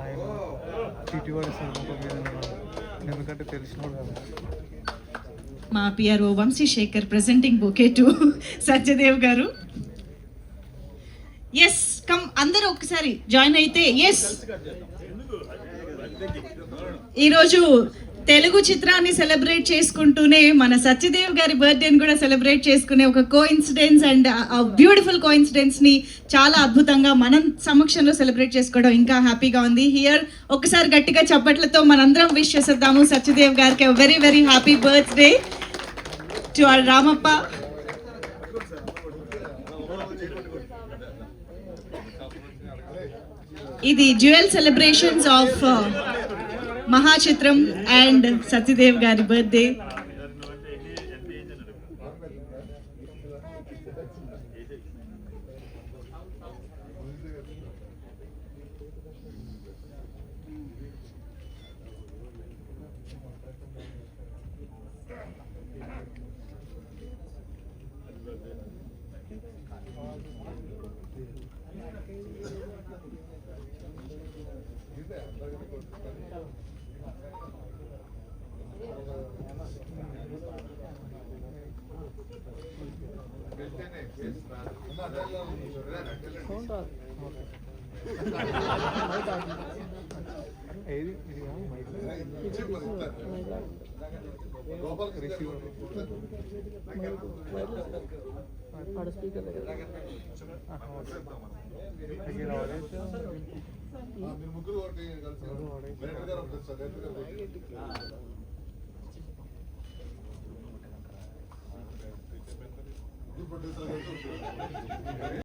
ఆయన టీటీ పడేస్తాడు ముఖం మీద ఉన్నాడు. ఎందుకంటే తెలిసినోడు కదా. మా PRO Vamsi Shekar presenting bouquet to Satyadev గారు. ఎస్ కమ్ అందరూ ఒకసారి జాయిన్ అయితే. ఎస్ ఈరోజు తెలుగు చిత్రాన్ని సెలబ్రేట్ చేసుకుంటూనే మన సత్యదేవ్ గారి బర్త్డేని కూడా సెలబ్రేట్ చేసుకునే ఒక కోఇన్సిడెన్స్ అండ్ బ్యూటిఫుల్ కోఇన్సిడెన్స్ని చాలా అద్భుతంగా మనం సమక్షంలో సెలబ్రేట్ చేసుకోవడం ఇంకా హ్యాపీగా ఉంది. హియర్ ఒకసారి గట్టిగా చప్పట్లతో మనందరం విష్ చేసేద్దాము సత్యదేవ్ గారికి very very happy birthday to our Ramappa. ఇది డ్యూయల్ సెలబ్రేషన్స్ ఆఫ్ మహాచిత్రం అండ్ సత్యదేవ్ గారి బర్త్డే.